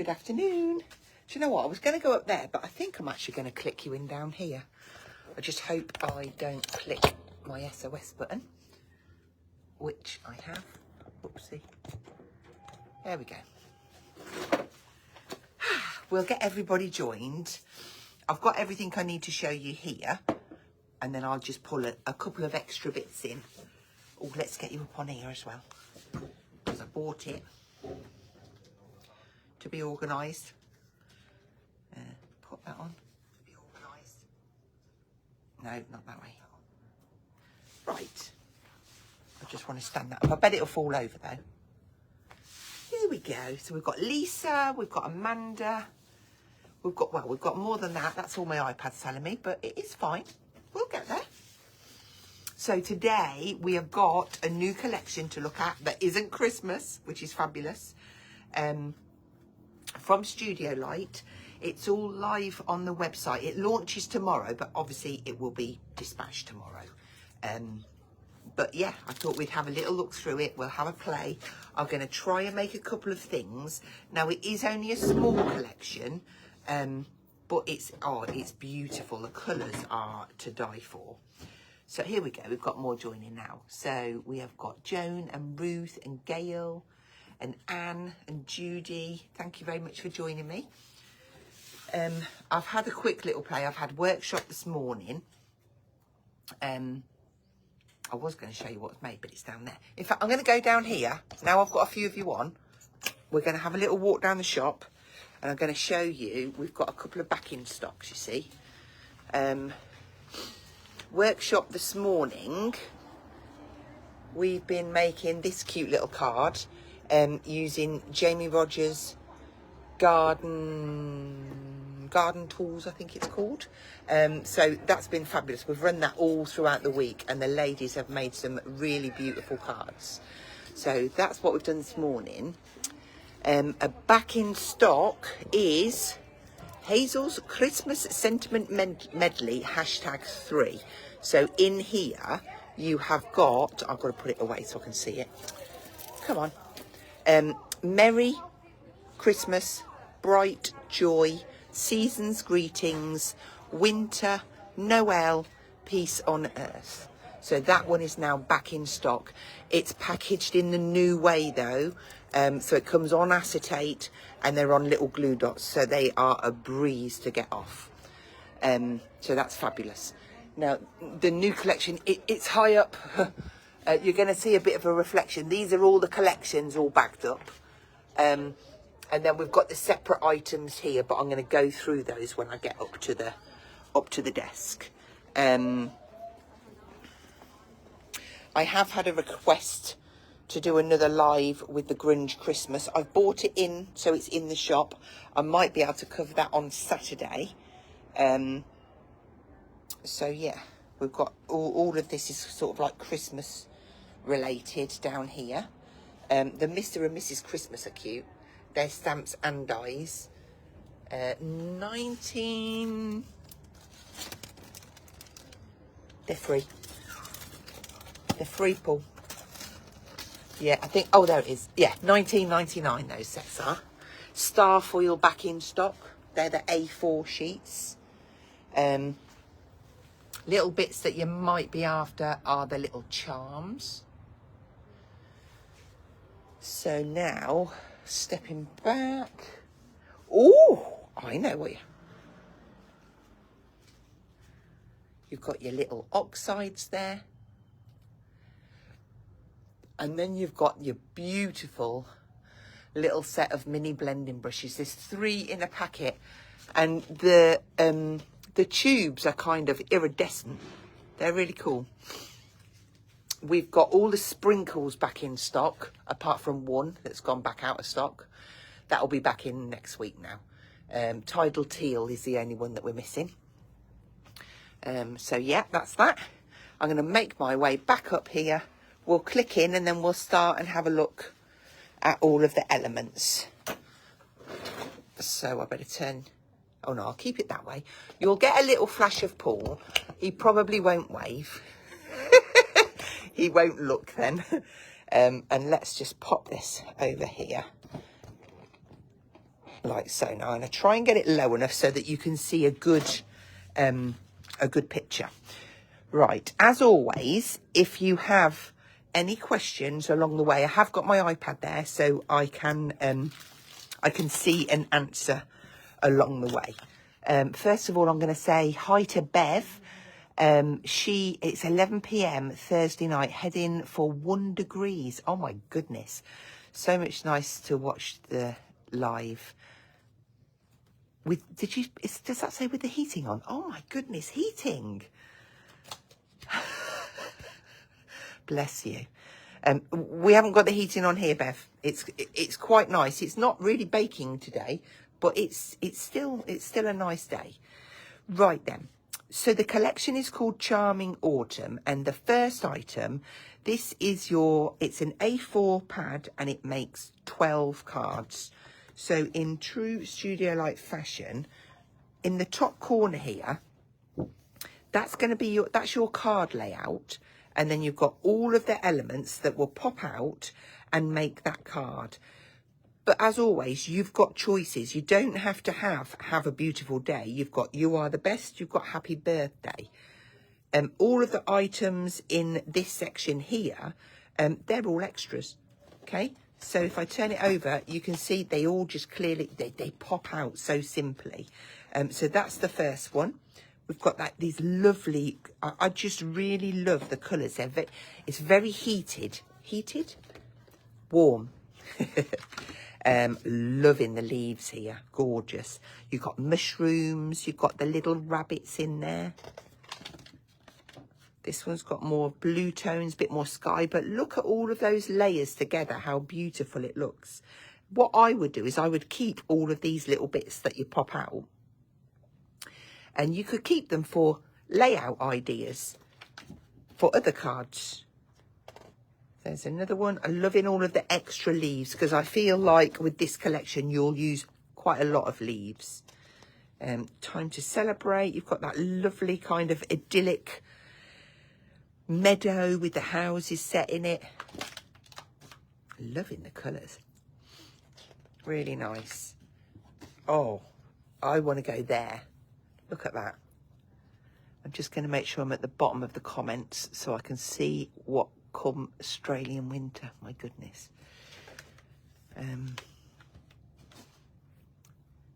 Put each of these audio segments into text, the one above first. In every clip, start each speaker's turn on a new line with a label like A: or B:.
A: Good afternoon. Do you know what? I was going to go up there, but I think I'm actually going to click you in down here. I just hope I don't click my SOS button, which I have. Whoopsie. There we go. We'll get everybody joined. I've got everything I need to show you here, and then I'll just pull a couple of extra bits in. Oh, let's get you up on here as well, because I bought it to be organised. Put that on. Be organised. No, not that way. Right. I just want to stand that up. I bet it'll fall over though. Here we go. So we've got Lisa, we've got Amanda, we've got more than that. That's all my iPad's telling me, but it is fine. We'll get there. So today we have got a new collection to look at that isn't Christmas, which is fabulous. From Studio Light. It's all live on the website. It launches tomorrow, but obviously it will be dispatched tomorrow. But yeah, I thought we'd have a little look through it. We'll have a play. I'm going to try and make a couple of things. Now, it is only a small collection, but it's beautiful. The colours are to die for. So here we go. We've got more joining now. So we have got Joan and Ruth and Gail and Anne and Judy. Thank you very much for joining me. I've had a quick little play. I've had workshop this morning. I was going to show you what's made, but it's down there. In fact, I'm going to go down here. Now I've got a few of you on. We're going to have a little walk down the shop, and I'm going to show you. We've got a couple of back-in stocks, you see. Workshop this morning. We've been making this cute little card using Jamie Rogers garden tools, I think it's called. So that's been fabulous. We've run that all throughout the week, and the ladies have made some really beautiful cards. So that's what we've done this morning. A back in stock is Hazel's Christmas Sentiment Medley #3. So in here you have got, I've got to put it away so I can see it. Come on. Merry Christmas, bright joy, season's greetings, winter, Noel, peace on earth. So that one is now back in stock. It's packaged in the new way though. So it comes on acetate and they're on little glue dots. So they are a breeze to get off. So that's fabulous. Now the new collection, it's high up. You're going to see a bit of a reflection. These are all the collections all bagged up. And then we've got the separate items here, but I'm going to go through those when I get up to the desk. I have had a request to do another live with the Grunge Christmas. I've bought it in, so it's in the shop. I might be able to cover that on Saturday. So yeah, we've got all of this is sort of like Christmas related down here. The Mr. and Mrs. Christmas are cute. They're stamps and dies. 19... They're free. They're free, Paul. Yeah, I think... Oh, there it is. Yeah, 19.99 those sets are. Star foil back in stock. They're the A4 sheets. Little bits that you might be after are the little charms. So now... Stepping back. Oh, I know what you've got your little oxides there. And then you've got your beautiful little set of mini blending brushes. There's 3 in a packet. And the tubes are kind of iridescent. They're really cool. We've got all the sprinkles back in stock, apart from one that's gone back out of stock. That'll be back in next week now. Tidal Teal is the only one that we're missing. So yeah, that's that. I'm going to make my way back up here. We'll click in and then we'll start and have a look at all of the elements. So I better turn... Oh no, I'll keep it that way. You'll get a little flash of Paul. He probably won't wave. He won't look then. And let's just pop this over here. like so. Now I'm going to try and get it low enough so that you can see a good picture. Right, as always, if you have any questions along the way, I have got my iPad there so I can see and answer along the way. First of all, I'm going to say hi to Bev. It's 11 p.m. Thursday night, heading for 1 degrees. Oh my goodness. So much nice to watch the live. Does that say with the heating on? Oh my goodness, heating. Bless you. We haven't got the heating on here, Bev. It's quite nice. It's not really baking today, but it's still a nice day. Right then. So the collection is called Charming Autumn, and the first item, it's an A4 pad and it makes 12 cards. So in true studio-like fashion, in the top corner here, that's your card layout, and then you've got all of the elements that will pop out and make that card. But as always, you've got choices. You don't have to have a beautiful day. You've got You Are the Best. You've got Happy Birthday. All of the items in this section here, they're all extras. Okay. So if I turn it over, you can see they all just clearly, they pop out so simply. So that's the first one. We've got these lovely, I just really love the colours. It's very heated. Heated? Warm. Loving the leaves here. Gorgeous. You've got mushrooms. You've got the little rabbits in there. This one's got more blue tones, a bit more sky. But look at all of those layers together, how beautiful it looks. What I would do is I would keep all of these little bits that you pop out. And you could keep them for layout ideas for other cards. There's another one. I'm loving all of the extra leaves because I feel like with this collection, you'll use quite a lot of leaves. Time to Celebrate. You've got that lovely kind of idyllic meadow with the houses set in it. Loving the colours. Really nice. Oh, I want to go there. Look at that. I'm just going to make sure I'm at the bottom of the comments so I can see what come Australian winter. My goodness.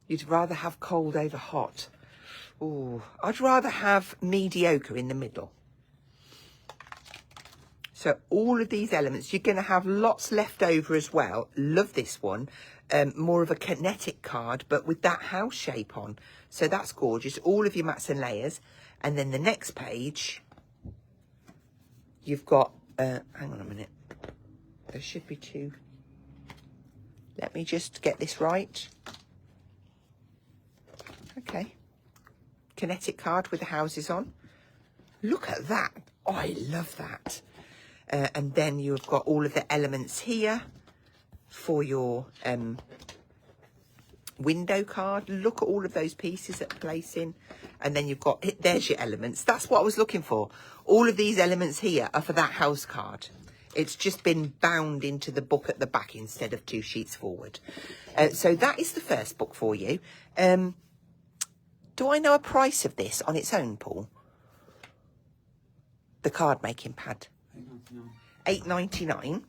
A: You'd rather have cold over hot. Oh, I'd rather have mediocre in the middle. So all of these elements, you're going to have lots left over as well. Love this one. More of a kinetic card, but with that house shape on. So that's gorgeous. All of your mats and layers. And then the next page, you've got, hang on a minute. There should be two. Let me just get this right. Okay. Kinetic card with the houses on. Look at that. Oh, I love that. And then you've got all of the elements here for your window card. Look at all of those pieces that are placing. And then you've got, there's your elements. That's what I was looking for. All of these elements here are for that house card. It's just been bound into the book at the back instead of 2 sheets forward. So that is the first book for you. Do I know a price of this on its own, Paul? The card making pad. $8.99.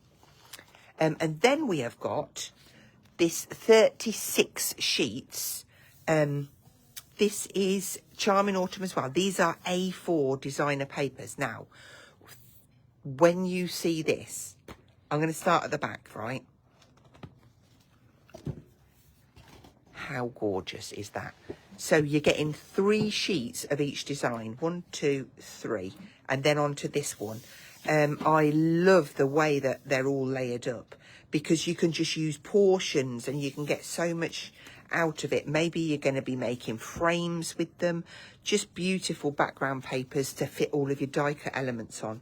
A: And then we have got this 36 sheets. This is Charming Autumn as well. These are A4 designer papers. Now, when you see this, I'm going to start at the back, right? How gorgeous is that? So you're getting 3 sheets of each design. 1, 2, 3. And then onto this one. I love the way that they're all layered up because you can just use portions and you can get so much out of it. Maybe you're going to be making frames with them. Just beautiful background papers to fit all of your die cut elements on.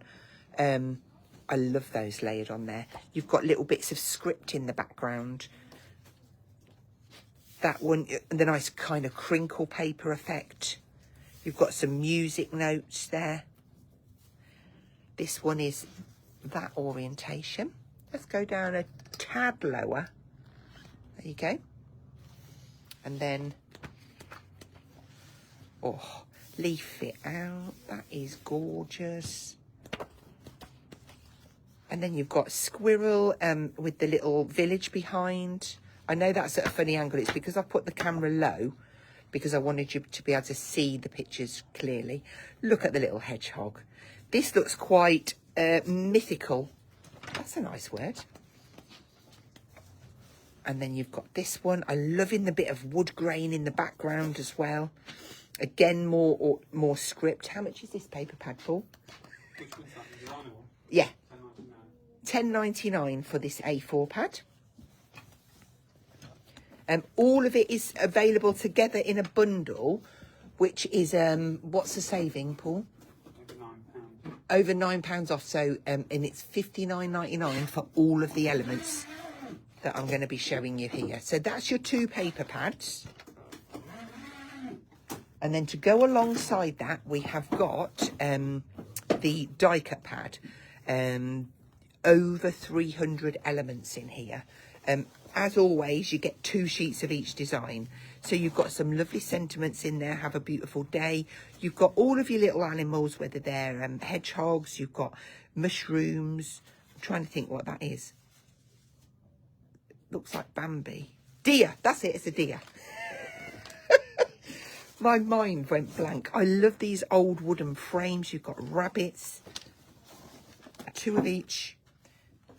A: I love those layered on there. You've got little bits of script in the background. That one, the nice kind of crinkle paper effect. You've got some music notes there. This one is that orientation. Let's go down a tad lower. There you go. And then, oh, leaf it out. That is gorgeous. And then you've got squirrel with the little village behind. I know that's at a funny angle. It's because I put the camera low because I wanted you to be able to see the pictures clearly. Look at the little hedgehog. This looks quite mythical. That's a nice word. And then you've got this one. I'm loving the bit of wood grain in the background as well. Again, more script. How much is this paper pad, Paul? Yeah. £10.99 for this A4 pad. All of it is available together in a bundle, which is, what's the saving, Paul? Over £9 off. So, and it's £59.99 for all of the elements that I'm going to be showing you here. So that's your 2 paper pads. And then to go alongside that, we have got the die cut pad. Over 300 elements in here. As always, you get 2 sheets of each design. So you've got some lovely sentiments in there. Have a beautiful day. You've got all of your little animals, whether they're hedgehogs. You've got mushrooms. I'm trying to think what that is. Looks like Bambi. Deer. That's it. It's a deer. My mind went blank. I love these old wooden frames. You've got rabbits. 2 of each.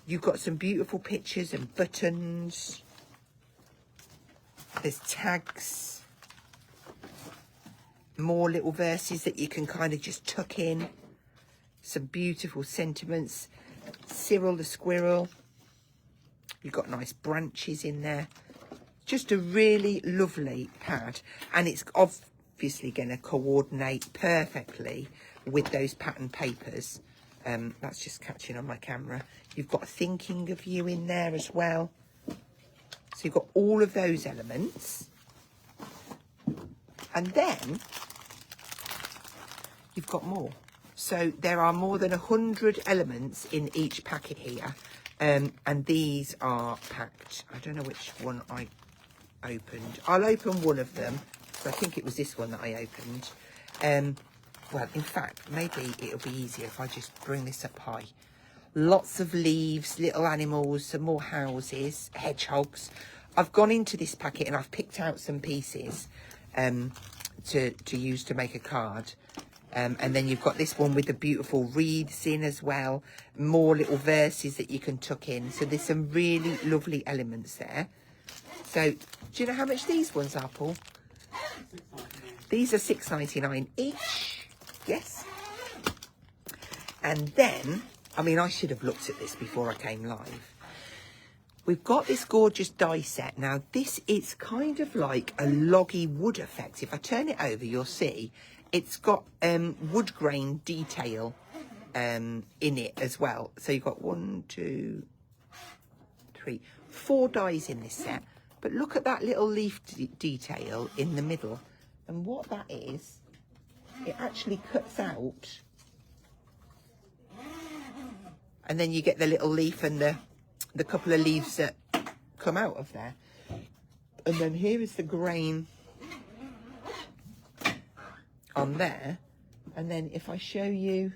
A: You've got some beautiful pictures and buttons. There's tags. More little verses that you can kind of just tuck in. Some beautiful sentiments. Cyril the squirrel. You've got nice branches in there. Just a really lovely pad. And it's obviously going to coordinate perfectly with those pattern papers. That's just catching on my camera. You've got thinking of you in there as well. So you've got all of those elements. And then you've got more. So there are more than 100 elements in each packet here. And these are packed. I don't know which one I opened. I'll open one of them. So I think it was this one that I opened. Well, in fact, maybe it'll be easier if I just bring this up high. Lots of leaves, little animals, some more houses, hedgehogs. I've gone into this packet and I've picked out some pieces to use to make a card. And then you've got this one with the beautiful wreaths in as well. More little verses that you can tuck in. So there's some really lovely elements there. So, do you know how much these ones are, Paul? These are £6.99 each. Yes. And then, I mean, I should have looked at this before I came live. We've got this gorgeous die set. Now, this is kind of like a loggy wood effect. If I turn it over, you'll see it's got wood grain detail in it as well. So you've got 1, 2, 3, 4 dies in this set. But look at that little leaf detail in the middle. And what that is, it actually cuts out. And then you get the little leaf and the couple of leaves that come out of there. And then here is the grain on there. And then if I show you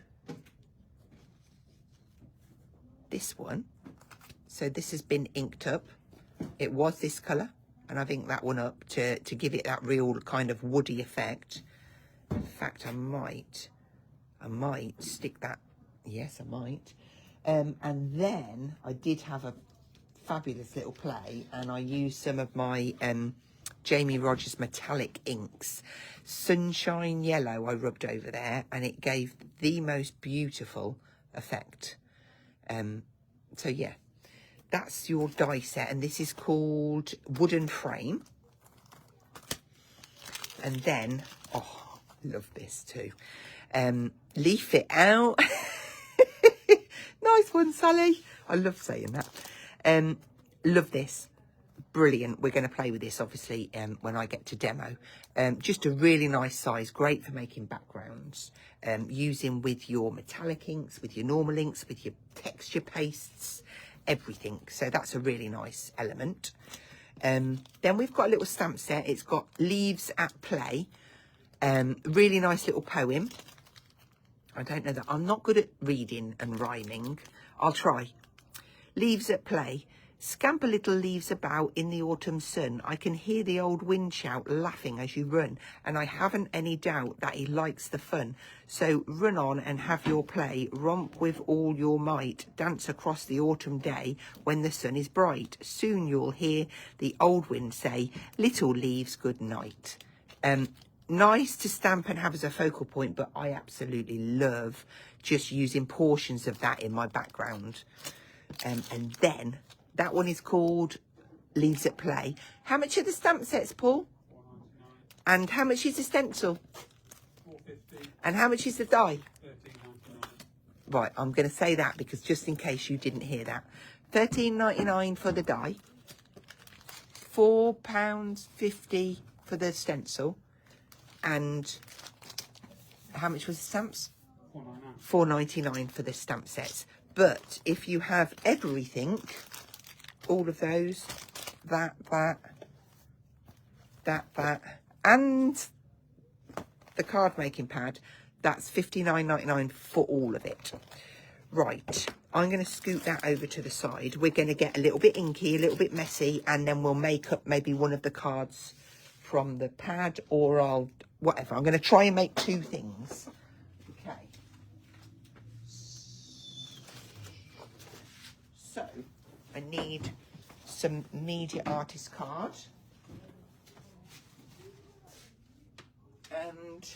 A: this one, so this has been inked up. It was this colour, and I've inked that one up to give it that real kind of woody effect. In fact, I might stick that. Yes, I might. And then I did have a fabulous little play, and I used some of my Jamie Rogers metallic inks. Sunshine Yellow I rubbed over there, and it gave the most beautiful effect. So yeah, that's your die set, and this is called Wooden Frame. And then, oh, love this too. Leaf It Out. Nice one, Sally. I love saying that. Love this. Brilliant. We're going to play with this, obviously, when I get to demo. Just a really nice size. Great for making backgrounds. Using with your metallic inks, with your normal inks, with your texture pastes, everything. So that's a really nice element. Then we've got a little stamp set. It's got Leaves at Play. Really nice little poem. I don't know that. I'm not good at reading and rhyming. I'll try. Leaves at play. Scamper little leaves about in the autumn sun. I can hear the old wind shout, laughing as you run. And I haven't any doubt that he likes the fun. So run on and have your play. Romp with all your might. Dance across the autumn day when the sun is bright. Soon you'll hear the old wind say, little leaves, good night. Nice to stamp and have as a focal point, but I absolutely love just using portions of that in my background. And then that one is called Leaves at Play. How much are the stamp sets, Paul? $4.99. And how much is the stencil? $4.50. And how much is the die? $13.99. Right, I'm going to say that because just in case you didn't hear that. $13.99 for the die. £4.50 for the stencil. And how much was the stamps? $4.99 for the stamp sets. But if you have everything, all of those, that, and the card making pad, that's $59.99 for all of it. Right, I'm going to scoot that over to the side. We're going to get a little bit inky, a little bit messy, and then we'll make up maybe one of the cards from the pad, or whatever. I'm going to try and make two things. Okay. So, I need some media artist card. And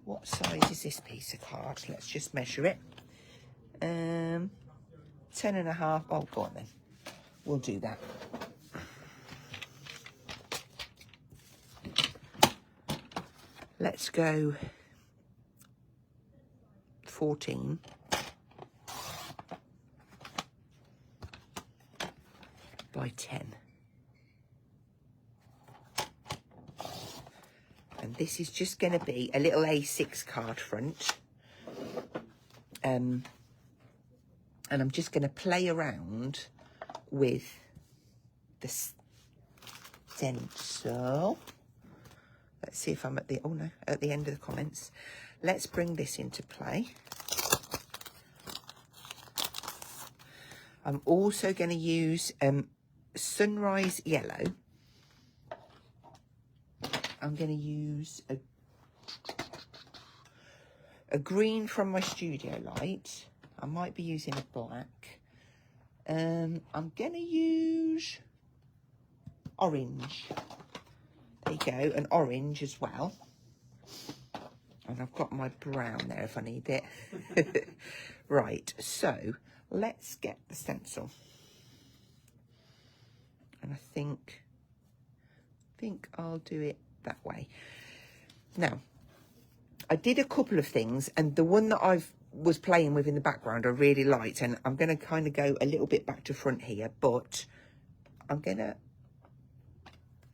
A: what size is this piece of card? Let's just measure it. 10.5. Oh, go on then. We'll do that. Let's go 14 by 10. And this is just going to be a little A6 card front. And I'm just going to play around with the stencil. Let's see if I'm at the, oh no, at the end of the comments. Let's bring this into play. I'm also going to use Sunrise Yellow. I'm going to use a green from my studio light. I might be using a black. I'm going to use orange. There you go, an orange as well. And I've got my brown there if I need it. Right, so let's get the stencil. And I think I'll do it that way. Now, I did a couple of things, and the one that I was playing with in the background I really liked, and I'm going to kind of go a little bit back to front here, but I'm going to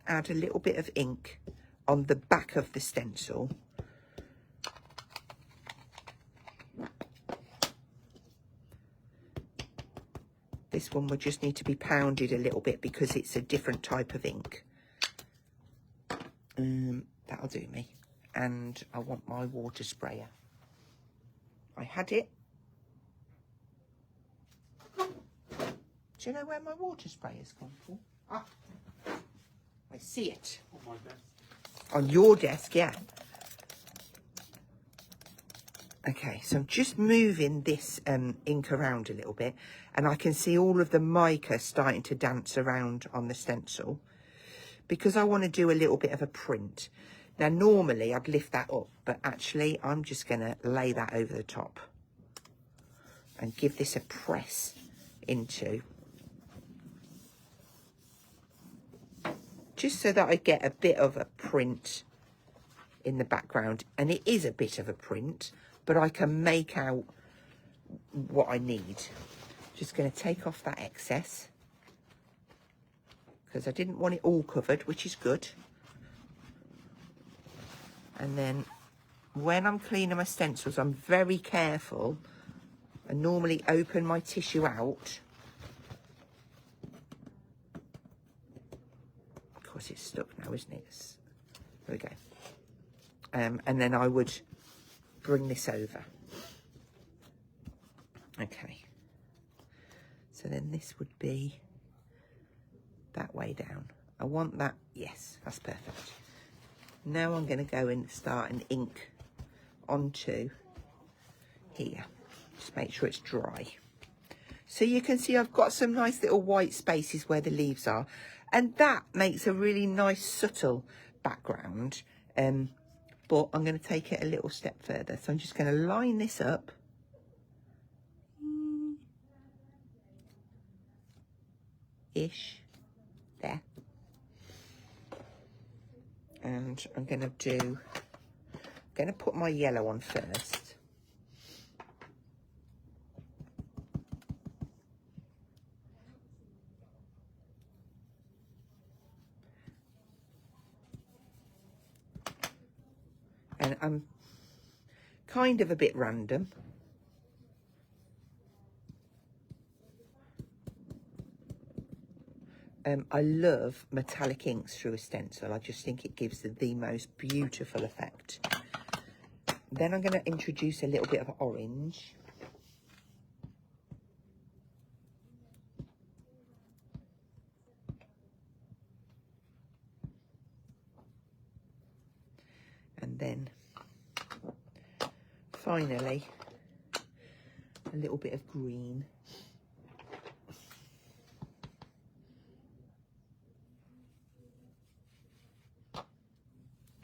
A: add a little bit of ink on the back of the stencil. This one would just need to be pounded a little bit because it's a different type of ink. That'll do me. And I want my water sprayer. I had it. Do you know where my water sprayer's gone for? Ah, I see it.
B: On my desk.
A: On your desk, yeah. Okay, so I'm just moving this ink around a little bit, and I can see all of the mica starting to dance around on the stencil because I want to do a little bit of a print. Now, normally I'd lift that up, but actually I'm just going to lay that over the top and give this a press into, just so that I get a bit of a print in the background. And it is a bit of a print, but I can make out what I need. Just going to take off that excess because I didn't want it all covered, which is good. And then when I'm cleaning my stencils, I'm very careful. I normally open my tissue out Yes, it's stuck now, isn't it? There we go. And then I would bring this over. Okay. So then this would be that way down. I want that. Yes, that's perfect. Now I'm going to go and start an ink onto here. Just make sure it's dry. So you can see I've got some nice little white spaces where the leaves are. And that makes a really nice subtle background. But I'm going to take it a little step further. So I'm just going to line this up. Ish. There. And I'm going to put my yellow on first. And I'm kind of a bit random. I love metallic inks through a stencil. I just think it gives the most beautiful effect. Then I'm going to introduce a little bit of orange. And then finally a little bit of green.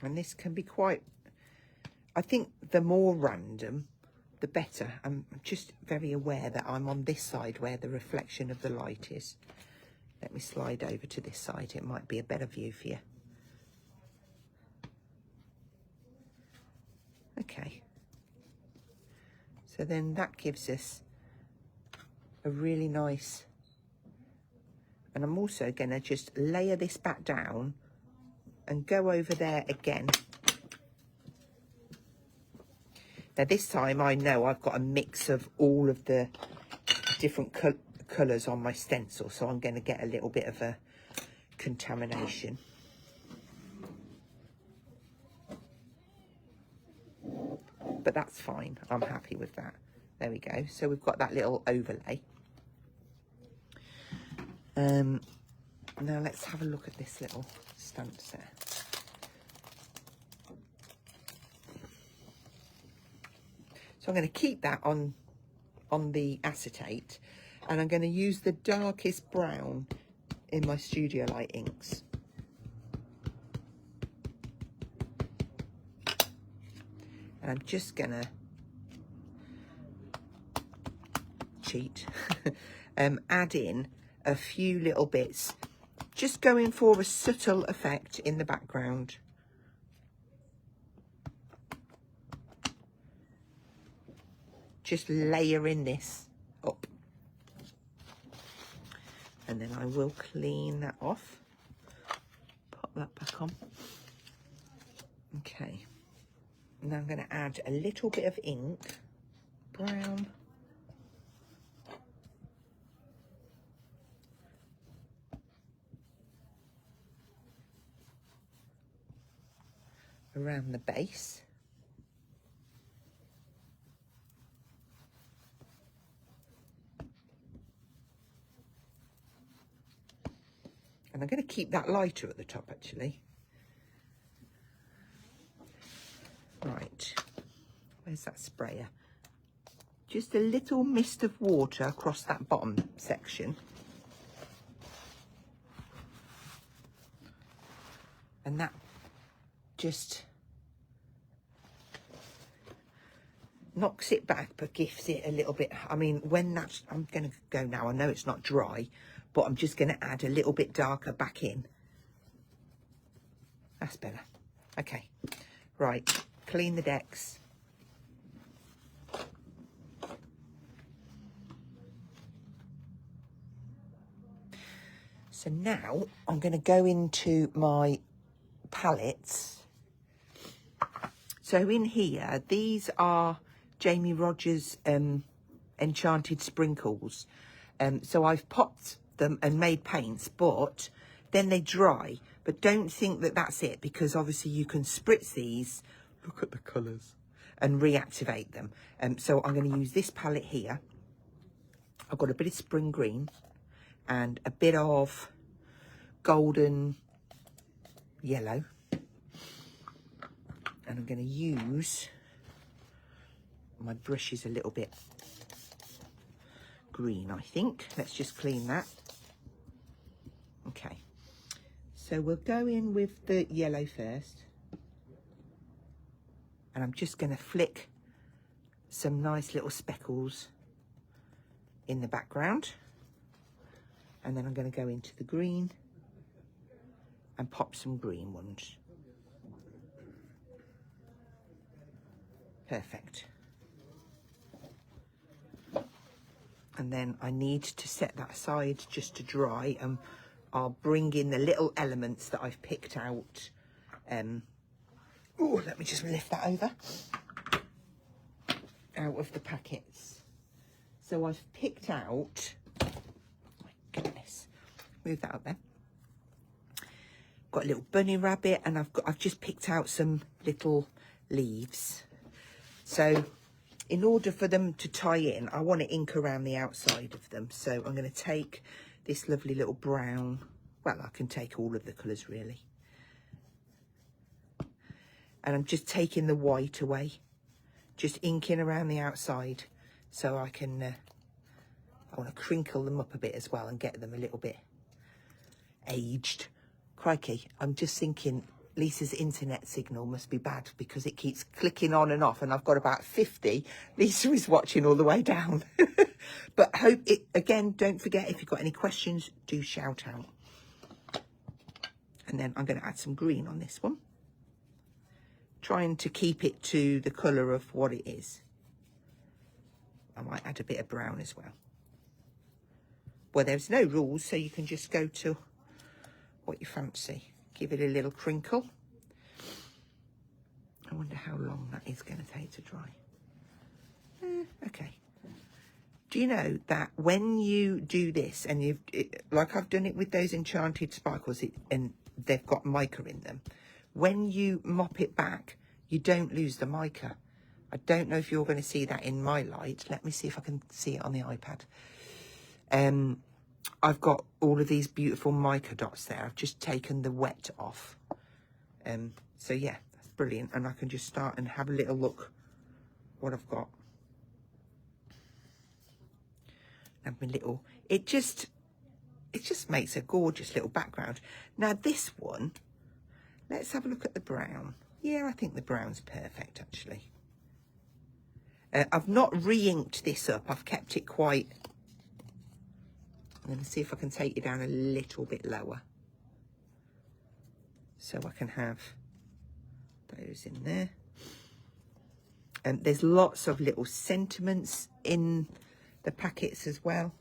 A: And this can be quite, I think the more random, the better. I'm just very aware that I'm on this side where the reflection of the light is. Let me slide over to this side. It might be a better view for you. Okay. So then that gives us a really nice, and I'm also going to just layer this back down and go over there again. Now this time I know I've got a mix of all of the different colours on my stencil, so I'm going to get a little bit of a contamination. But that's fine, I'm happy with that. There we go, so we've got that little overlay. Now let's have a look at this little stamp set. So I'm going to keep that on the acetate, and I'm going to use the darkest brown in my Studio Light inks. And I'm just going to cheat, add in a few little bits, just going for a subtle effect in the background. Just layering this up. And then I will clean that off. Pop that back on. Okay. Now I'm going to add a little bit of ink, brown. Around the base. And I'm going to keep that lighter at the top, actually. Right, where's that sprayer? Just a little mist of water across that bottom section. And that just knocks it back, but gives it a little bit, I mean, when that's, I'm going to go now, I know it's not dry, but I'm just going to add a little bit darker back in. That's better. Okay, right, clean the decks. So now I'm going to go into my palettes. So in here, these are Jamie Rogers Enchanted Sprinkles. So I've popped them and made paints, but then they dry. But don't think that that's it, because obviously you can spritz these, look at the colours, and reactivate them. So I'm going to use this palette here. I've got a bit of spring green and a bit of golden yellow. And I'm going to use, my brush is a little bit green, I think. Let's just clean that. Okay. So we'll go in with the yellow first. And I'm just going to flick some nice little speckles in the background. And then I'm going to go into the green and pop some green ones. Perfect. And then I need to set that aside just to dry, and I'll bring in the little elements that I've picked out. Oh, let me just lift that over out of the packets. So I've picked out, oh my goodness, move that up there. Got a little bunny rabbit, and I've just picked out some little leaves. So in order for them to tie in, I want to ink around the outside of them. So I'm going to take this lovely little brown. Well, I can take all of the colours really. And I'm just taking the white away, just inking around the outside, so I can, I want to crinkle them up a bit as well and get them a little bit aged. Crikey, I'm just thinking Lisa's internet signal must be bad because it keeps clicking on and off, and I've got about 50. Lisa is watching all the way down. But hope it, again, don't forget, if you've got any questions, do shout out. And then I'm going to add some green on this one, trying to keep it to the colour of what it is. I might add a bit of brown as well. Well, there's no rules, so you can just go to what you fancy. Give it a little crinkle. I wonder how long that is going to take to dry. Okay. Do you know that when you do this, and like I've done it with those enchanted sparkles, and they've got mica in them, when you mop it back, you don't lose the mica. I don't know if you're going to see that in my light. Let me see if I can see it on the iPad. I've got all of these beautiful mica dots there. I've just taken the wet off. So yeah, that's brilliant. And I can just start and have a little look what I've got. And my little, it just makes a gorgeous little background. Now this one, let's have a look at the brown. Yeah, I think the brown's perfect actually. I've not re-inked this up. I've kept it quite, I'm going to see if I can take it down a little bit lower, so I can have those in there. And there's lots of little sentiments in the packets as well.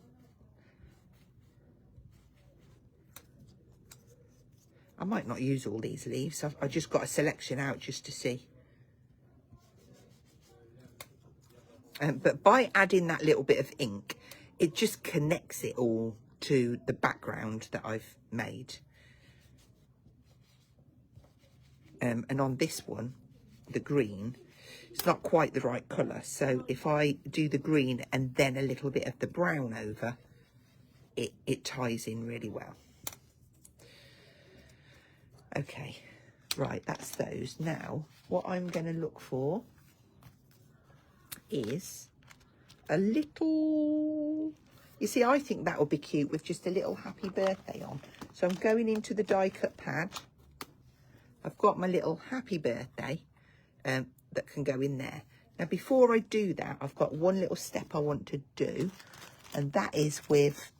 A: I might not use all these leaves. I've just got a selection out just to see. But by adding that little bit of ink, it just connects it all to the background that I've made. And on this one, the green, it's not quite the right colour. So if I do the green and then a little bit of the brown over, it ties in really well. Okay, right, that's those. Now, what I'm going to look for is a little, you see, I think that would be cute with just a little happy birthday on. So I'm going into the die cut pad. I've got my little happy birthday that can go in there. Now, before I do that, I've got one little step I want to do, and that is with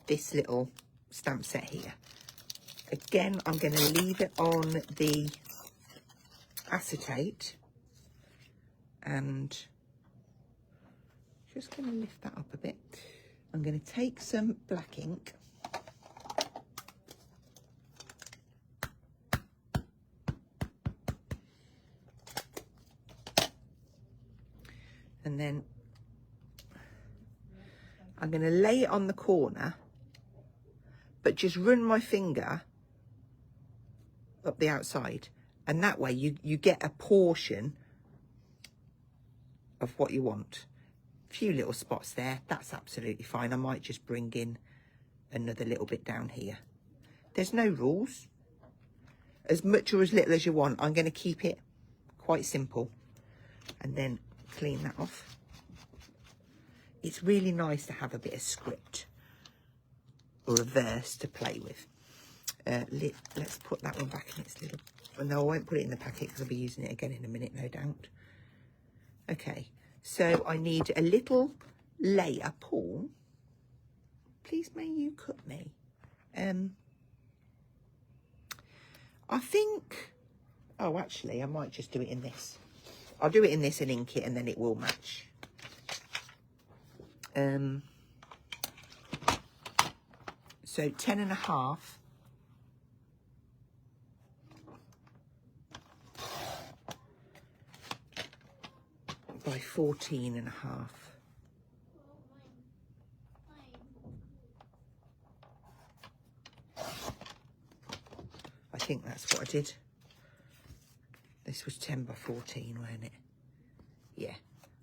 A: this little stamp set here. Again, I'm going to leave it on the acetate, and just going to lift that up a bit. I'm going to take some black ink, and then I'm going to lay it on the corner, but just run my finger up the outside, and that way you get a portion of what you want. A few little spots there, that's absolutely fine. I might just bring in another little bit down here. There's no rules. As much or as little as you want. I'm going to keep it quite simple and then clean that off. It's really nice to have a bit of script or a verse to play with. Let's put that one back in its little... No, I won't put it in the packet because I'll be using it again in a minute, no doubt. Okay, so I need a little layer. Paul, please may you cut me. I think... Oh, actually, I might just do it in this. I'll do it in this and ink it, and then it will match. So 10.5 by 14.5. I think that's what I did. This was 10 by 14, wasn't it? Yeah.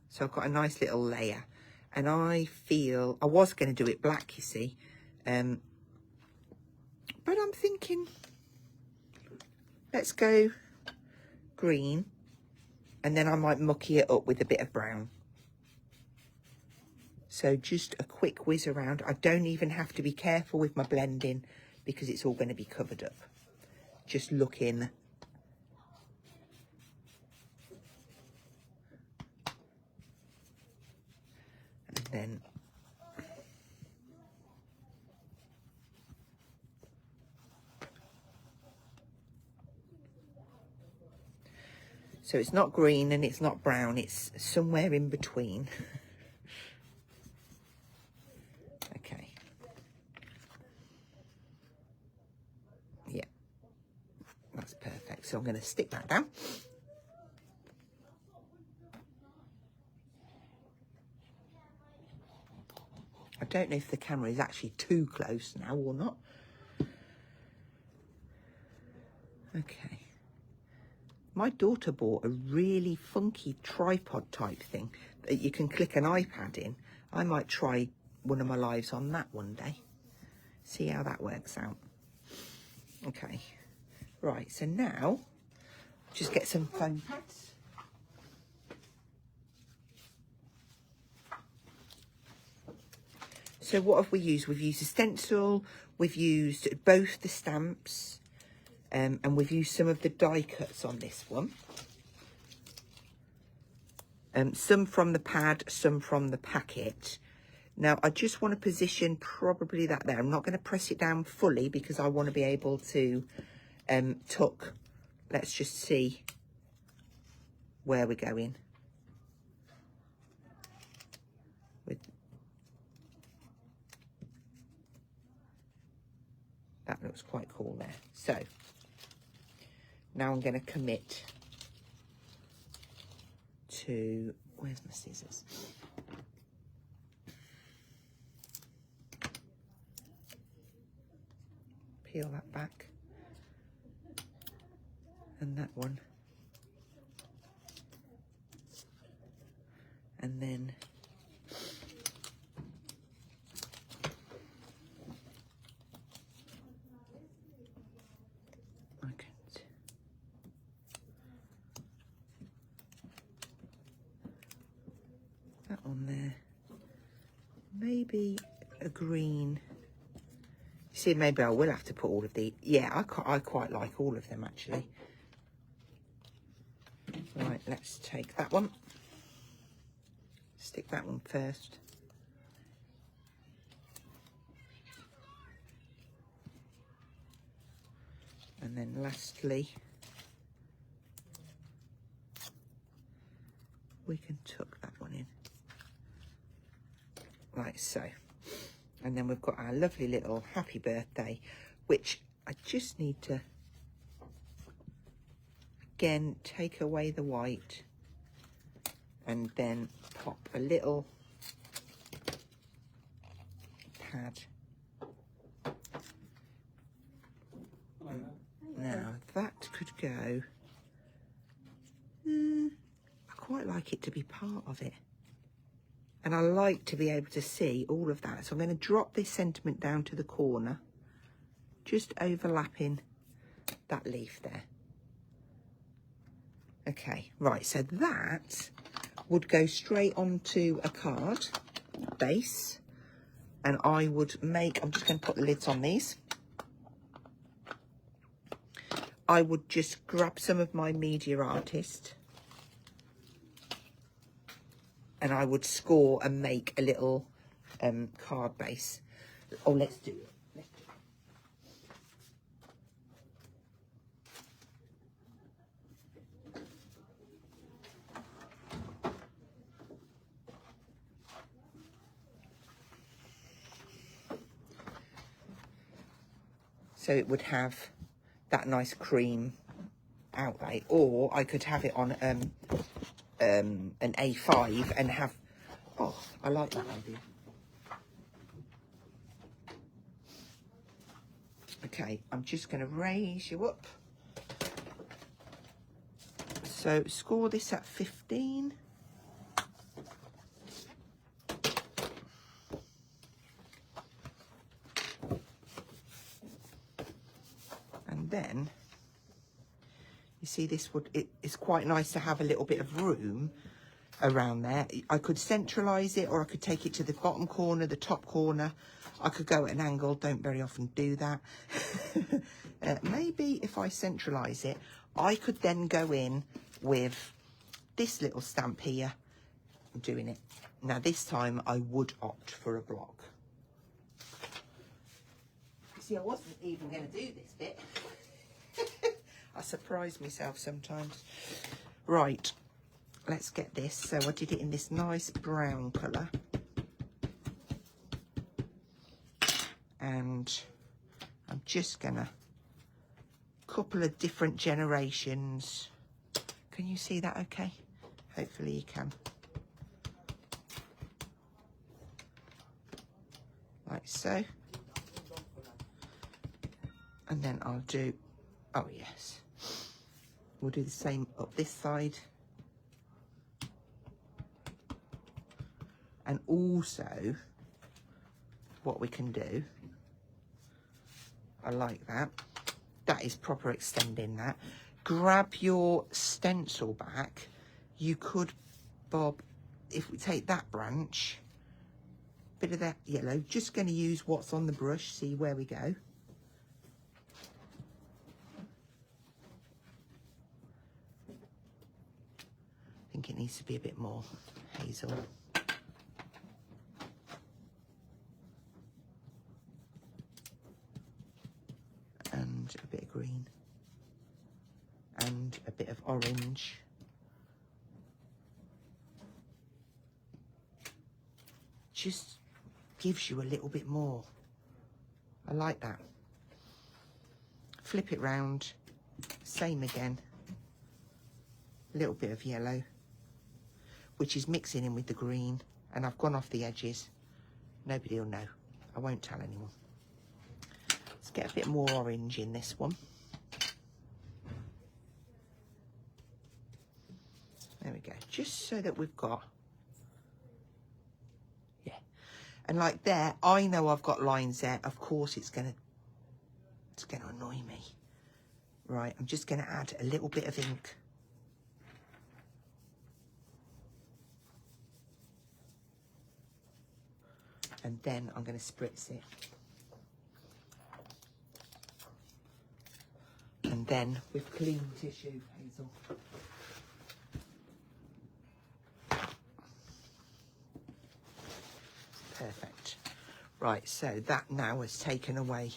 A: So I've got a nice little layer. And I feel, I was going to do it black, you see. But I'm thinking, let's go green. And then I might mucky it up with a bit of brown. So just a quick whiz around. I don't even have to be careful with my blending because it's all going to be covered up. Just looking. And then so it's not green and it's not brown, it's somewhere in between. Okay. Yeah, that's perfect. So I'm going to stick that down. I don't know if the camera is actually too close now or not. Okay. My daughter bought a really funky tripod type thing that you can click an iPad in. I might try one of my lives on that one day. See how that works out. Okay. Right, so now, just get some foam pads. So what have we used? We've used a stencil, we've used both the stamps, and we've used some of the die cuts on this one. Some from the pad, some from the packet. Now, I just want to position probably that there. I'm not going to press it down fully because I want to be able to tuck. Let's just see where we're going. That looks quite cool there. So, now I'm going to commit to, where's my scissors? Peel that back. And that one. And then that on there. Maybe a green. You see, maybe I will have to put all of the. Yeah, I quite like all of them actually. Right, let's take that one. Stick that one first. And then lastly, we can tuck that one in. Like so. And then we've got our lovely little happy birthday, which I just need to, again, take away the white and then pop a little pad. Now that could go, I quite like it to be part of it. And I like to be able to see all of that. So I'm going to drop this sentiment down to the corner, just overlapping that leaf there. Okay, right, so that would go straight onto a card base. And I would make, I'm just going to put the lids on these. I would just grab some of my Media Artist. And I would score and make a little card base. Oh, let's do it. So it would have that nice cream outlay, or I could have it on an A5 and have, oh, I like that idea. Okay, I'm just going to raise you up. So score this at 15. And then, you see this would, it's quite nice to have a little bit of room around there. I could centralise it, or I could take it to the bottom corner, the top corner. I could go at an angle, don't very often do that. Maybe if I centralise it, I could then go in with this little stamp here. I'm doing it. Now this time I would opt for a block. See, I wasn't even going to do this bit. I surprise myself sometimes. Right, let's get this. So I did it in this nice brown colour. And I'm just going to, couple of different generations. Can you see that okay? Hopefully you can. Like so. And then I'll do, oh yes, we'll do the same up this side. And also, what we can do, I like that. That is proper extending that. Grab your stencil back. You could, Bob, if we take that branch, bit of that yellow, just going to use what's on the brush, see where we go. I think it needs to be a bit more hazel. And a bit of green. And a bit of orange. Just gives you a little bit more. I like that. Flip it round. Same again. A little bit of yellow, which is mixing in with the green. And I've gone off the edges. Nobody will know. I won't tell anyone. Let's get a bit more orange in this one. There we go. Just so that we've got, yeah. And like there, I know I've got lines there. Of course, it's gonna annoy me. Right, I'm just gonna add a little bit of ink. And then I'm gonna spritz it. And then with clean tissue, Hazel. Perfect. Right, so that now has taken away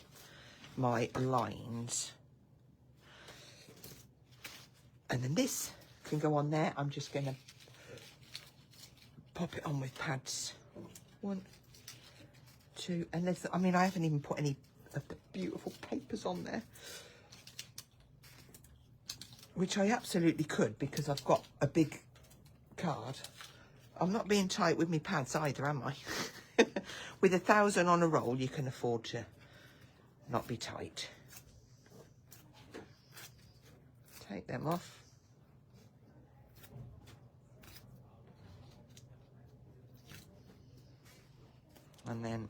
A: my lines. And then this can go on there. I'm just going to pop it on with pads. 1, 2, and there's, I mean, I haven't even put any of the beautiful papers on there, which I absolutely could because I've got a big card. I'm not being tight with my pads either, am I? With 1,000 on a roll, you can afford to not be tight. take them off. And then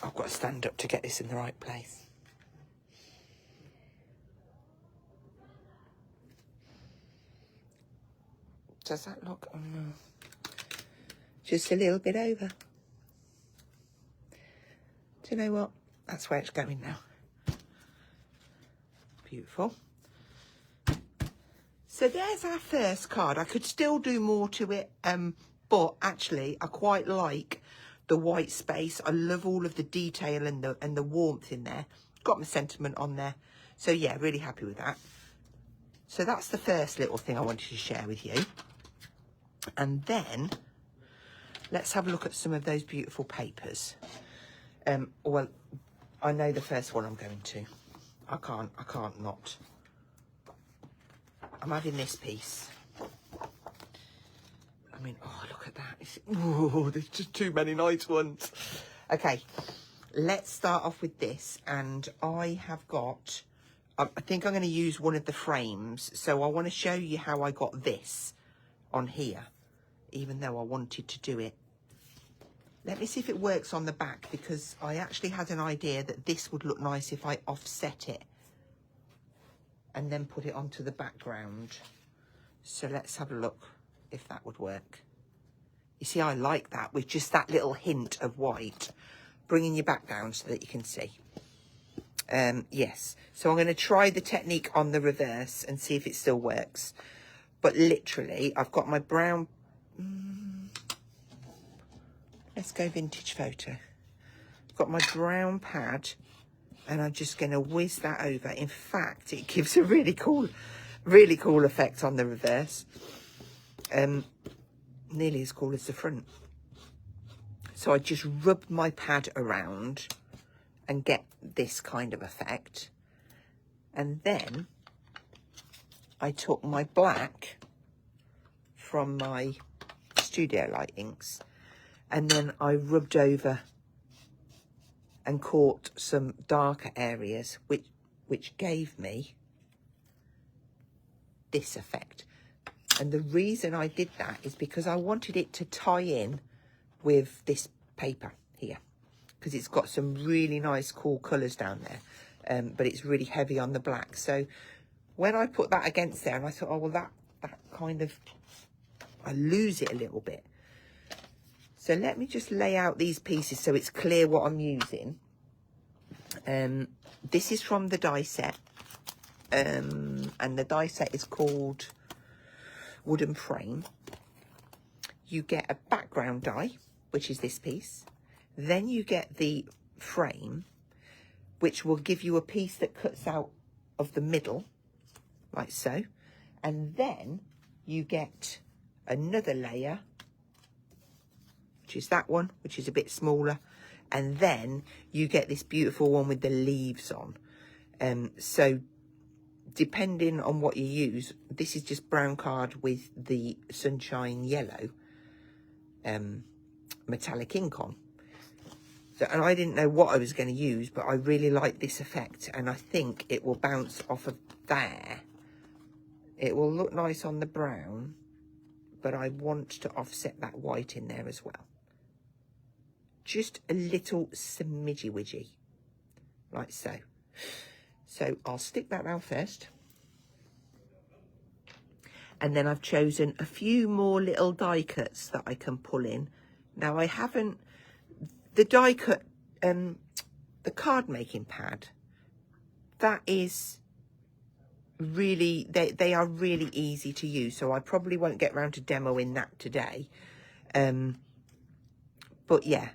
A: I've got to stand up to get this in the right place. Does that look? Oh no. Just a little bit over. Do you know what? That's where it's going now. Beautiful. So there's our first card. I could still do more to it, but actually I quite like the white space. I love all of the detail and the warmth in there. Got my sentiment on there. So yeah, really happy with that. So that's the first little thing I wanted to share with you. And then let's have a look at some of those beautiful papers. Well, I know the first one I'm going to. I can't not. I'm having this piece. I mean, oh, look at that. Oh, there's just too many nice ones. Okay, let's start off with this. And I have got, I think I'm going to use one of the frames. So I want to show you how I got this on here, even though I wanted to do it. Let me see if it works on the back, because I actually had an idea that this would look nice if I offset it and then put it onto the background. So let's have a look if that would work. You see, I like that with just that little hint of white, bringing your back down so that you can see. Yes, so I'm going to try the technique on the reverse and see if it still works. But literally, I've got my brown... Let's go vintage photo. I've got my brown pad and I'm just going to whiz that over. In fact, it gives a really cool effect on the reverse. Nearly as cool as the front. So I just rub my pad around and get this kind of effect. And then I took my black from my Studio Light inks, and then I rubbed over and caught some darker areas, which gave me this effect. And the reason I did that is because I wanted it to tie in with this paper here, because it's got some really nice cool colours down there, but it's really heavy on the black. So when I put that against there, and I thought, oh, well, that kind of, I lose it a little bit. So let me just lay out these pieces so it's clear what I'm using. This is from the die set, and the die set is called Wooden Frame. You get a background die, which is this piece. Then you get the frame, which will give you a piece that cuts out of the middle, like so. And then you get another layer, which is that one, which is a bit smaller. And then you get this beautiful one with the leaves on. So depending on what you use, this is just brown card with the sunshine yellow metallic ink on. So, and I didn't know what I was going to use, but I really like this effect, and I think it will bounce off of there. It will look nice on the brown, but I want to offset that white in there as well. Just a little smidgy widgy, like so. So I'll stick that down first. And then I've chosen a few more little die cuts that I can pull in. Now I haven't, the die cut, the card making pad, that is really, they are really easy to use. So I probably won't get around to demoing that today. But yeah.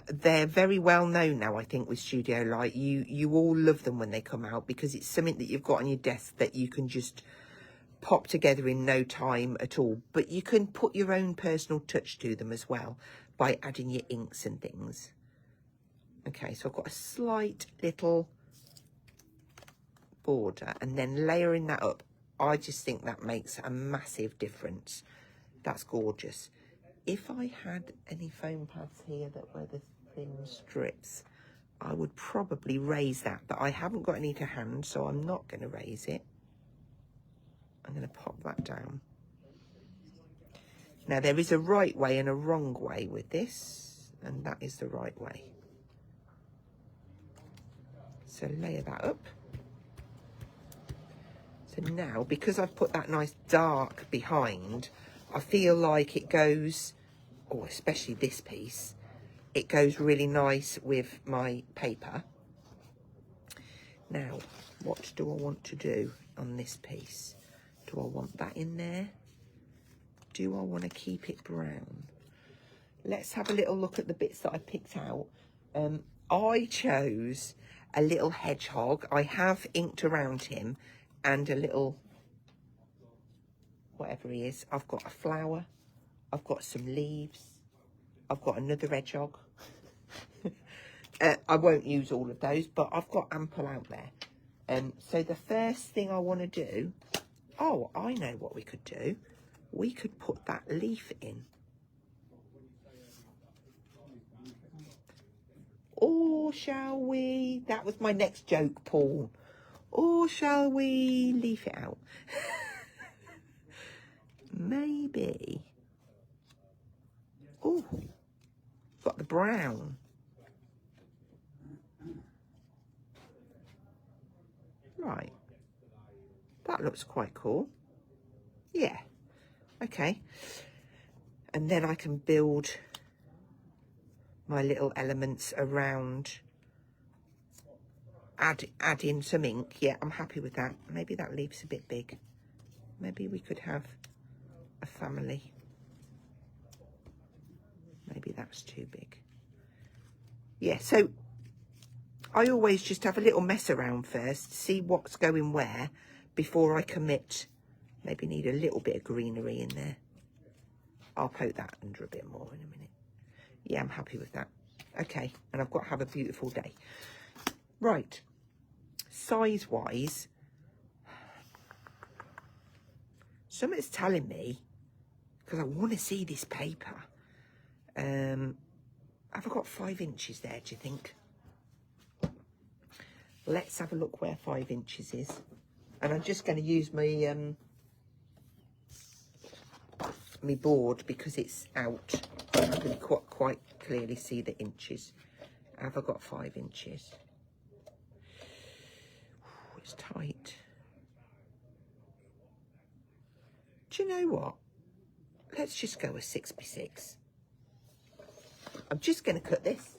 A: They're very well known now, I think, with Studio Light. You all love them when they come out, because it's something that you've got on your desk that you can just pop together in no time at all. But you can put your own personal touch to them as well by adding your inks and things. Okay, so I've got a slight little border and then layering that up. I just think that makes a massive difference. That's gorgeous. If I had any foam pads here that were the thin strips, I would probably raise that, but I haven't got any to hand, so I'm not going to raise it. I'm going to pop that down. Now, there is a right way and a wrong way with this, and that is the right way. So layer that up. So now, because I've put that nice dark behind, I feel like it goes, oh, especially this piece, it goes really nice with my paper. Now, what do I want to do on this piece? Do I want that in there? Do I want to keep it brown? Let's have a little look at the bits that I picked out. I chose a little hedgehog. I have inked around him, and a little, whatever he is. I've got a flower. I've got some leaves. I've got another hedgehog. I won't use all of those, but I've got ample out there. So the first thing I want to do, oh, I know what we could do. We could put that leaf in. Or shall we? That was my next joke, Paul. Or shall we leaf it out? Maybe. Oh, got the brown. Right. That looks quite cool. Yeah. Okay. And then I can build my little elements around, add in some ink. Yeah, I'm happy with that. Maybe that leaf's a bit big. Maybe we could have a family. Maybe that's too big. Yeah, so I always just have a little mess around first, see what's going where before I commit. Maybe need a little bit of greenery in there. I'll poke that under a bit more in a minute. Yeah, I'm happy with that. Okay, and I've got to have a beautiful day. Right, size-wise, something's telling me, because I want to see this paper, have I got 5 inches there, do you think? Let's have a look where 5 inches is. And I'm just going to use my my board because it's out. I can quite clearly see the inches. Have I got 5 inches? Ooh, it's tight. Do you know what? Let's just go with 6x6. I'm just going to cut this.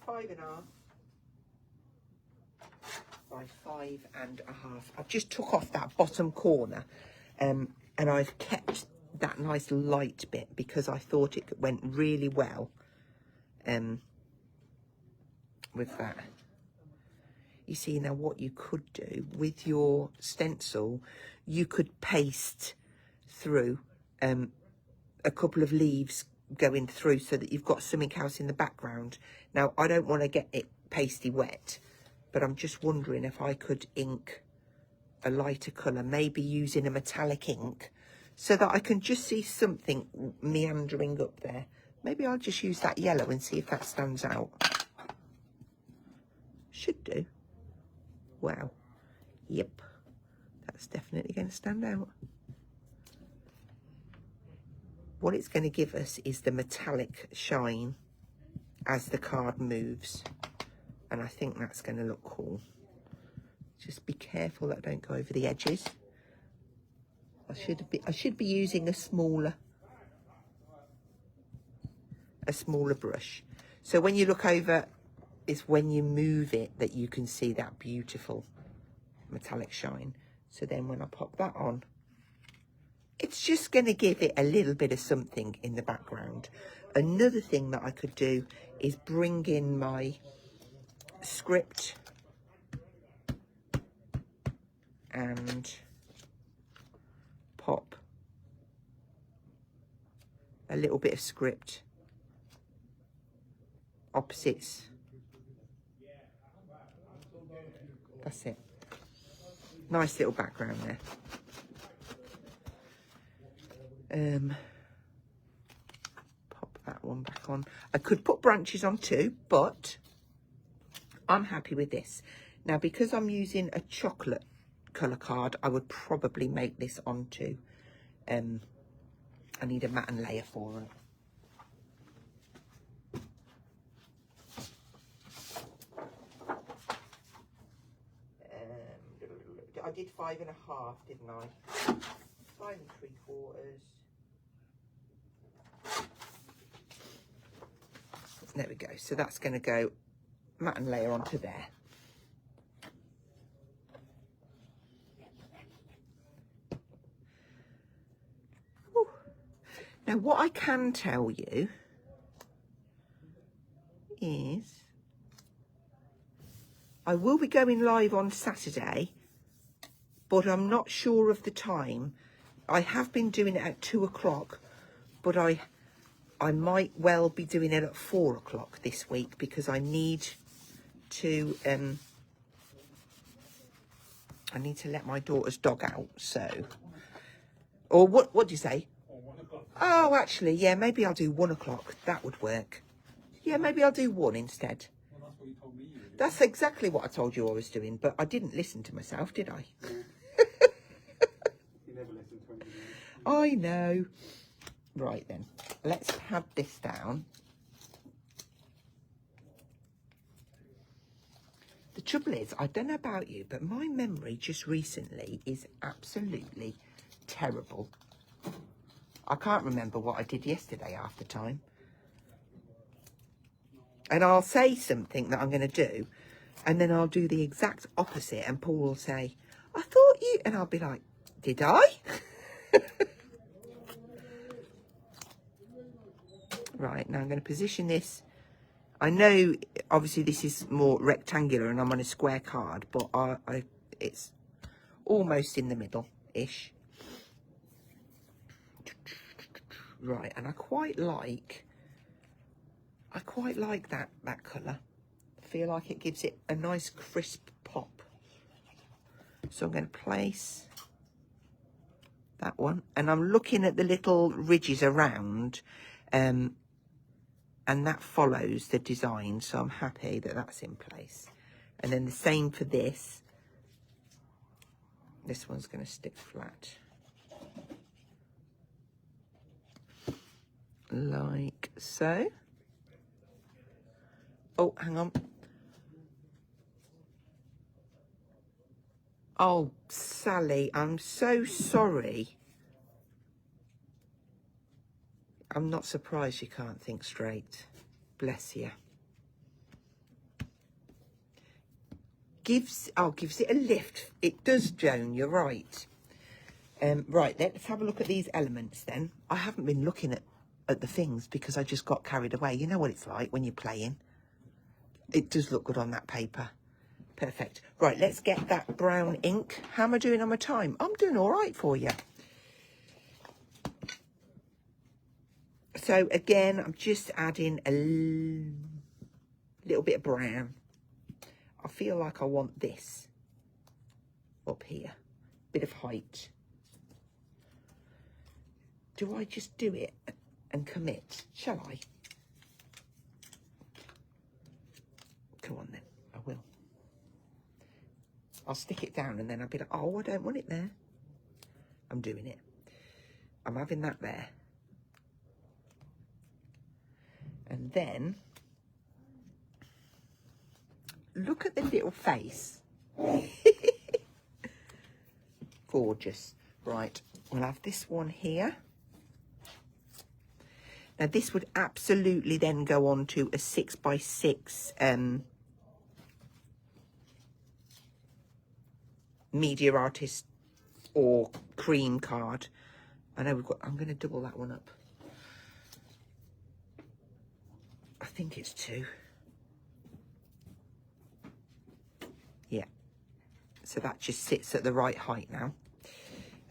A: Five and a half by 5.5. I've just took off that bottom corner, and I've kept that nice light bit because I thought it went really well with that. You see, now what you could do with your stencil, you could paste through a couple of leaves going through so that you've got something else in the background. Now, I don't want to get it pasty wet, but I'm just wondering if I could ink a lighter colour, maybe using a metallic ink, so that I can just see something meandering up there. Maybe I'll just use that yellow and see if that stands out. Should do. Wow. Yep. That's definitely going to stand out. What it's going to give us is the metallic shine as the card moves. And I think that's going to look cool. Just be careful that I don't go over the edges. I should be using a smaller brush. So when you look over, it's when you move it that you can see that beautiful metallic shine. So then when I pop that on, it's just going to give it a little bit of something in the background. Another thing that I could do is bring in my script and pop a little bit of script opposites. That's it. Nice little background there. stick on. I could put branches on too, but I'm happy with this. Now, because I'm using a chocolate colour card, I would probably make this onto, I need a matte and layer for it. I did 5.5, didn't I? 5 3/4. There we go. So that's going to go matte and layer onto there. Whew. Now, what I can tell you is I will be going live on Saturday, but I'm not sure of the time. I have been doing it at 2 o'clock, but I might well be doing it at 4 o'clock this week because I need to let my daughter's dog out. So, or what do you say? Oh, actually, yeah, maybe I'll do 1 o'clock. That would work. Yeah, maybe I'll do 1 instead.
B: Well, that's what you told me you were doing.
A: That's exactly what I told you I was doing, but I didn't listen to myself, did I?
B: You never listen to anything.
A: I know. Right then, let's have this down. The trouble is, I don't know about you, but my memory just recently is absolutely terrible. I can't remember what I did yesterday half the time. And I'll say something that I'm going to do, and then I'll do the exact opposite, and Paul will say, I thought you... And I'll be like, did I? Right, now I'm going to position this. I know, obviously, this is more rectangular, and I'm on a square card, but it's almost in the middle-ish. Right, and I quite like that colour. I feel like it gives it a nice crisp pop. So I'm going to place that one, and I'm looking at the little ridges around, and that follows the design, so I'm happy that that's in place. And then the same for this. This one's going to stick flat. Like so. Oh, hang on. Oh, Sally, I'm so sorry. I'm not surprised you can't think straight. Bless you. Gives it a lift. It does, Joan, you're right. Right, let's have a look at these elements then. I haven't been looking at the things because I just got carried away. You know what it's like when you're playing. It does look good on that paper. Perfect. Right, let's get that brown ink. How am I doing on my time? I'm doing all right for you. So again, I'm just adding a little bit of brown. I feel like I want this up here. Bit of height. Do I just do it and commit? Shall I? Come on then, I will. I'll stick it down and then I'll be like, oh, I don't want it there. I'm doing it. I'm having that there. And then, look at the little face. Gorgeous. Right, we'll have this one here. Now this would absolutely then go on to a 6x6 Media Artist or cream card. I know I'm going to double that one up. I think it's 2. Yeah. So that just sits at the right height now.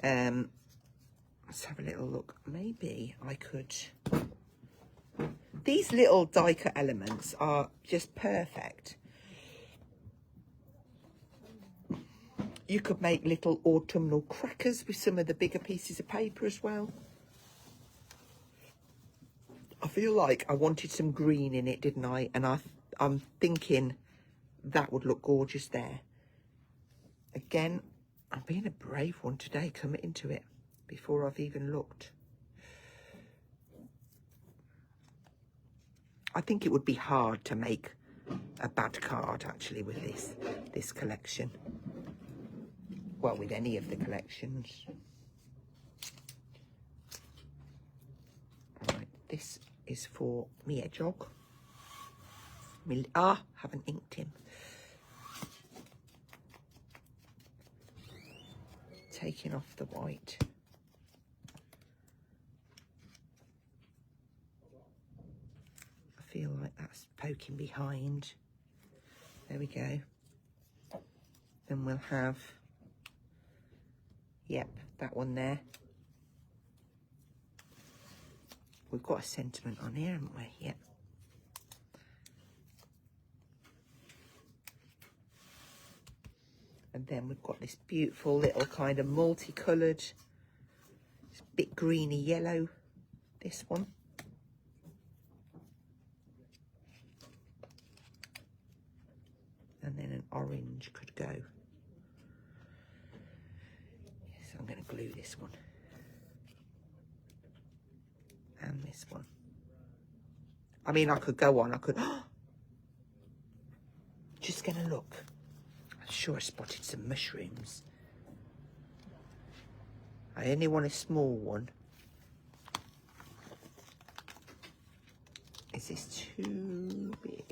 A: Let's have a little look. Maybe I could... These little die cut elements are just perfect. You could make little autumnal crackers with some of the bigger pieces of paper as well. I feel like I wanted some green in it, didn't I? And I'm thinking that would look gorgeous there. Again, I'm being a brave one today, committing to it before I've even looked. I think it would be hard to make a bad card actually with this collection. Well, with any of the collections. Right, this is for me hedgehog. Haven't inked him. Taking off the white. I feel like that's poking behind. There we go. Then we'll have, yep, that one there. We've got a sentiment on here, haven't we? Yep. And then we've got this beautiful little kind of multicoloured, it's a bit greeny yellow, this one. And then an orange could go. Yes, I'm going to glue this one. And this one. I mean, I could go on, I could... Just going to look. I'm sure I spotted some mushrooms. I only want a small one. Is this too big?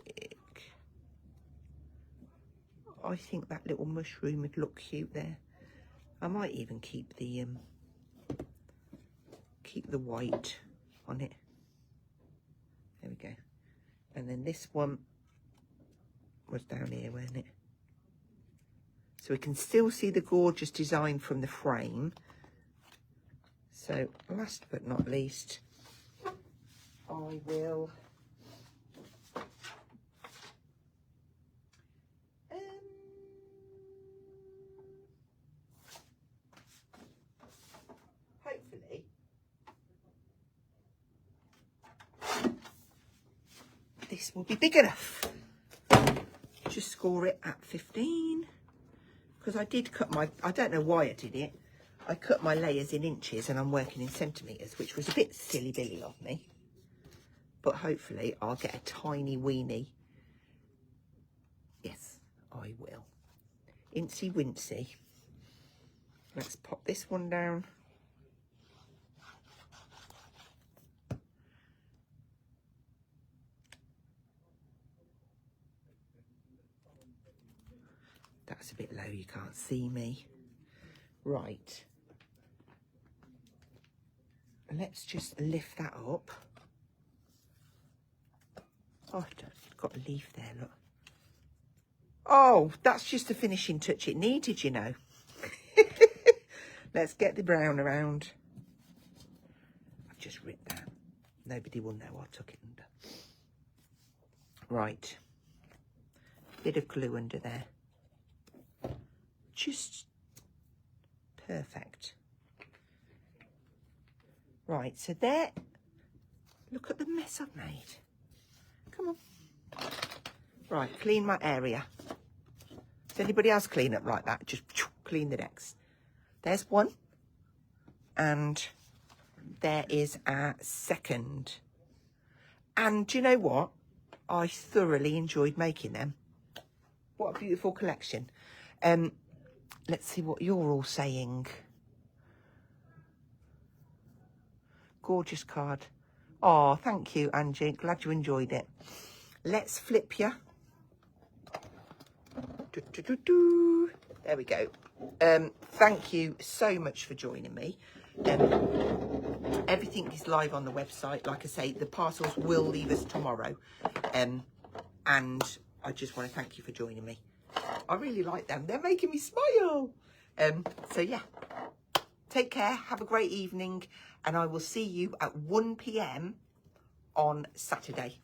A: I think that little mushroom would look cute there. I might even keep the white on it. There we go. And then this one was down here, wasn't it? So we can still see the gorgeous design from the frame. So last but not least, I will hopefully this will be big enough. Just score it at 15 because I did cut my, I don't know why I did it. I cut my layers in inches and I'm working in centimetres, which was a bit silly-billy of me. But hopefully I'll get a tiny weenie. Yes, I will. Incy wincy. Let's pop this one down. That's a bit low, you can't see me. Right. Let's just lift that up. Oh, I've got a leaf there, look. Oh, that's just the finishing touch it needed, you know. Let's get the brown around. I've just ripped that. Nobody will know I took it under. Right. Bit of glue under there. Just perfect. Right, so there, look at the mess I've made. Come on. Right, clean my area. Does anybody else clean up like that? Just clean the decks. There's one. And there is our second. And do you know what? I thoroughly enjoyed making them. What a beautiful collection. Let's see what you're all saying. Gorgeous card. Oh, thank you, Angie. Glad you enjoyed it. Let's flip you. There we go. Thank you so much for joining me. Everything is live on the website. Like I say, the parcels will leave us tomorrow. And I just want to thank you for joining me. I really like them. They're making me smile. So yeah, take care. Have a great evening. And I will see you at 1 p.m. on Saturday.